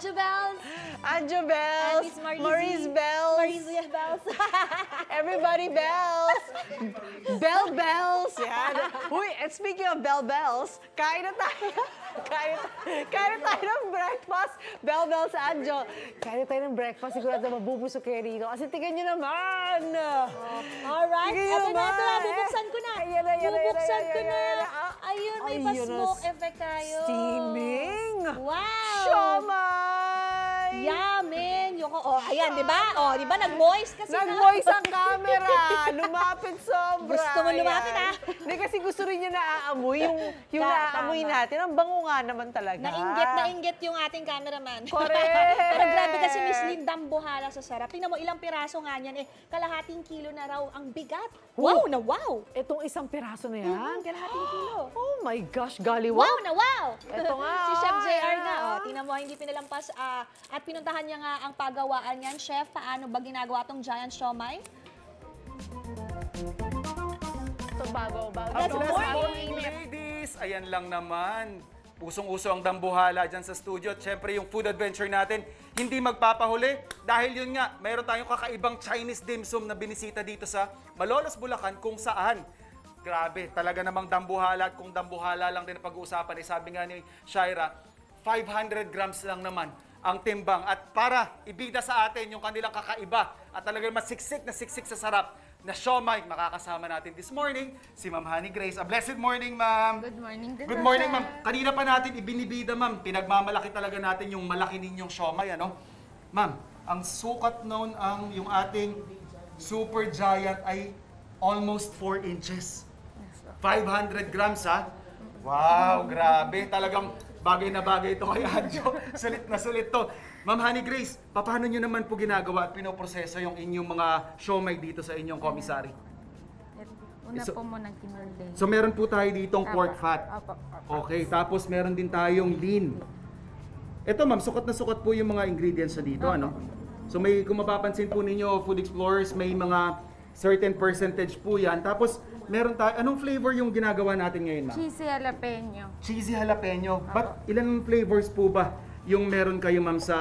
Anjo Bells. Anjo Bells. Miss Maurice. Maurice Bells. Maurice Bells. Everybody Bells. Bell Bells. Yan. Uy, and speaking of Bell Bells, kain na tayo. Kain na tayo ng breakfast. Bell Bells, Anjo. Kain na tayo ng breakfast. Sigurado mabubusok kayo rito. Kasi tingnan nyo naman. Alright. Tingnan Ito na, naman. ito na. Bubuksan ko na. Ayan na, ayan na, Bubuksan ayan na, ko na. ayan na. Ayun, may Ayun na. pa-smoke effect tayo. Steaming. Wow. Siomay. Yamin. Oh, ayan, di ba? Oh, di ba? Nag-moist kasi Nag-voice ang camera. Lumapit sobra. Gusto mo lumapit, Ayan. Hindi kasi gusto rin niya naaamoy. Yung naaamoy Tama. natin. Ang bango nga naman talaga. Nainggit yung ating cameraman. Correct. Pero grabe kasi Miss Lindang buhala sa sarap. Tingnan mo, ilang piraso nga niyan. Kalahating kilo na raw ang bigat. Wow na wow! Itong isang piraso na yan? Kalahating kilo. Oh my gosh, galiwa. Wow na wow! Ito nga. Si Chef JR ayan. nga. Oh, tingnan mo, hindi pinalampas. At pinuntahan niya nga ang pagawaan niyan. Chef, paano ba ginagawa tong giant siomai? Ito bago. Good morning. Ladies! Ayan lang naman. Pusong-uso ang dambuhala dyan sa studio. At syempre yung food adventure natin, hindi magpapahuli. Dahil yun nga, mayroon tayong kakaibang Chinese dim sum na binisita dito sa Malolos, Bulacan, kung saan. Grabe, talaga namang dambuhala. At kung dambuhala lang din ang pag-uusapan, sabi nga ni Shaira, 500 grams lang naman ang timbang. At para ibida sa atin yung kanilang kakaiba at talagang masiksik na siksik sa sarap na siomai, makakasama natin this morning si Ma'am Honey Grace. A blessed morning, Ma'am. Good morning din. Good morning, Ma'am. Kanina pa natin ibinibida, Ma'am. Pinagmamalaki talaga natin yung malaki ninyong siomai, ano? Ma'am, ang sukat noon yung ating super giant ay almost 4 inches. 500 grams, ha? Wow, grabe. Talagang bagay na bagay ito kay Anjo. Sulit na sulit to. Ma'am Honey Grace, paano nyo naman po ginagawa at pinoproseso yung inyong mga siomai dito sa inyong commissary? Una So- po muna kinulay. So meron po tayo ditong pork fat. Opo. Okay, tapos meron din tayong lean. Ito ma'am, sukat na sukat po yung mga ingredients na dito, ano? So may, kung mapapansin po ninyo, Food Explorers, may mga certain percentage po yan. Tapos meron tayo, anong flavor yung ginagawa natin ngayon, ma'am? Cheesy jalapeno. Cheesy jalapeno. But ilan flavors po ba yung meron kayo, ma'am, sa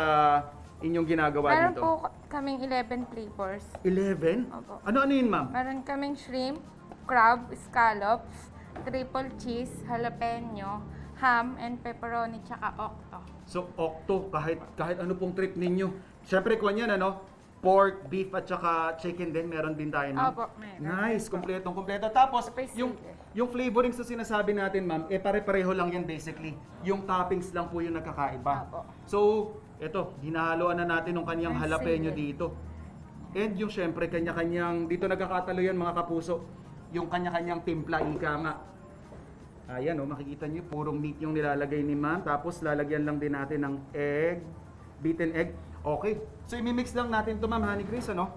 inyong ginagawa Meron dito? po kaming 11 flavors. 11? Opo. Ano yun, ma'am? Meron kaming shrimp, crab, scallops, triple cheese, jalapeno, ham, and pepperoni, tsaka octo. So, octo, kahit ano pong trip ninyo. Siyempre, kung yan, ano? Pork, beef, at saka chicken din, meron din tayo, ma'am. Opo, meron. Nice, kompletong-kompleto. Tapos, yung flavorings na sinasabi natin, ma'am, pare-pareho lang yan basically. Yung toppings lang po yung nagkakaiba. Opo. So, eto, hinahaluan na natin ng kanyang Ang jalapeno sili. dito. And yung syempre, kanya-kanyang, dito nagkakatalo yan mga kapuso, yung kanya-kanyang timpla, ika nga. Ayan, makikita nyo, purong meat yung nilalagay ni ma'am. Tapos, lalagyan lang din natin ng egg, beaten egg. Okay. So, imimix lang natin to, Ma'am Honey Grace, ano?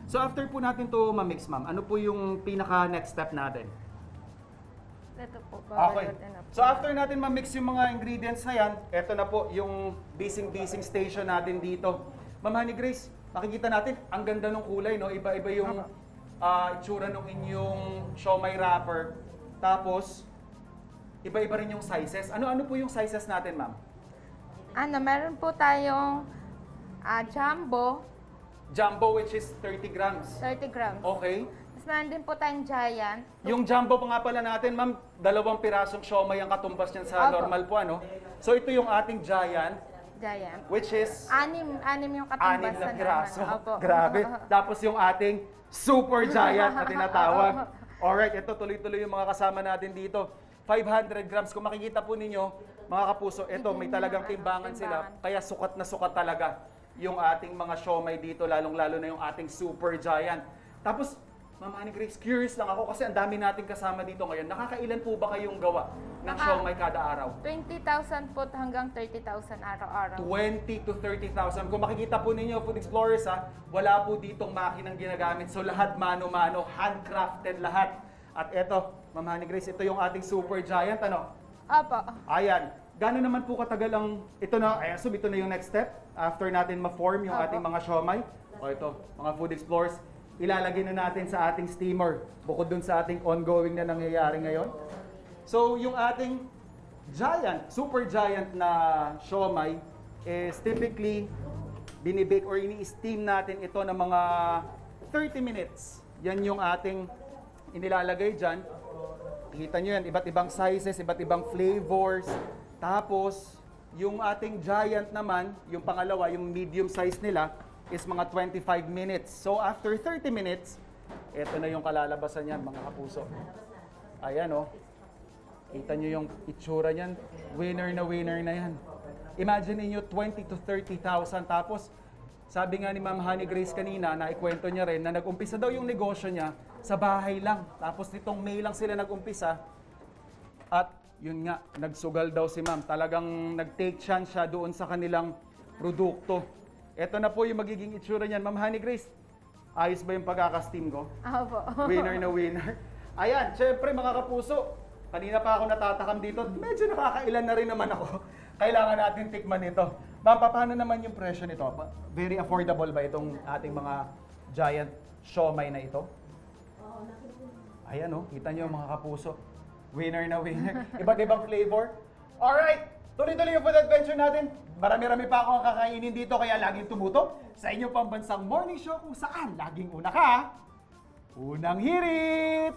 So, after po natin to ma-mix, ma'am, ano po yung pinaka-next step natin? Ito po, Okay. babalutin na po. So, after natin ma-mix yung mga ingredients na yan, eto na po yung bising station natin dito. Ma'am Honey Grace, makikita natin, ang ganda ng kulay, no? Iba-iba yung itsura ng inyong siomai wrapper. Tapos, iba-iba rin yung sizes. Ano-ano po yung sizes natin, ma'am? Meron po tayong jumbo, Jumbo, which is 30 grams. 30 grams. Okay. Tapos meron din po tayong giant. Yung jumbo pa nga pala natin, ma'am, 2 pirasong siomai ang katumbas niyan sa Opo. normal po, ano? So, ito yung ating giant, Giant. which is Anim yung 6 katumbas na sa piraso. normal. Opo. Grabe. Tapos yung ating super giant na tinatawag. Alright, ito tuloy-tuloy yung mga kasama natin dito. 500 grams. Kung makikita po ninyo, mga kapuso, ito may talagang timbangan sila. Kaya sukat na sukat talaga yung ating mga siomai dito, lalong-lalo na yung ating super giant. Tapos, Ma'am Honey Grace, curious lang ako kasi ang dami nating kasama dito ngayon. Nakakailan po ba kayong gawa ng siomai kada araw? 20,000 po hanggang 30,000 araw-araw. 20 to 30,000. Kung makikita po ninyo, Food Explorers, wala po ditong makinang ginagamit. So lahat mano-mano, handcrafted lahat. At eto, Ma'am Honey Grace, ito yung ating super giant, ano? Opo. Ayan. Gano'n naman po katagal ang, ito na, ayan, so ito na yung next step. After natin ma-form yung ating mga siomai. O ito, mga Food Explorers, ilalagay na natin sa ating steamer. Bukod dun sa ating ongoing na nangyayari ngayon. So, yung ating giant, super giant na siomai, is typically binibake or ini-steam natin ito ng mga 30 minutes. Yan yung ating inilalagay dyan. Kita nyo yan, iba't ibang sizes, iba't ibang flavors. Tapos, yung ating giant naman, yung pangalawa, yung medium size nila, is mga 25 minutes. So, after 30 minutes, ito na yung kalalabasan niyan, mga kapuso. Ayan, oh. Kita nyo yung itsura niyan. Winner na yan. Imagine niyo 20 to 30,000. Tapos, sabi nga ni Ma'am Honey Grace kanina, na ikwento niya rin, na nag-umpisa daw yung negosyo niya sa bahay lang. Tapos nitong May lang sila nag-umpisa. At yun nga, nagsugal daw si Ma'am. Talagang nag-take chance siya doon sa kanilang produkto. Ito na po yung magiging itsura niyan. Ma'am Honey Grace, ayos ba yung pagkaka-steam ko? Opo. Winner na winner. Ayan, syempre mga kapuso, kanina pa ako natatakam dito. Medyo nakakailan na rin naman ako. Kailangan natin tikman ito. Ma'am, paano naman yung presyo nito? Very affordable ba itong ating mga giant siomai na ito? Ayan o, kita nyo mga kapuso. Winner na winner. Iba't ibang flavor. Alright, tuloy-tuloy yung food adventure natin. Marami-rami pa akong kakainin dito kaya laging tumutok sa inyong pambansang morning show kung saan laging una ka. Unang hirit!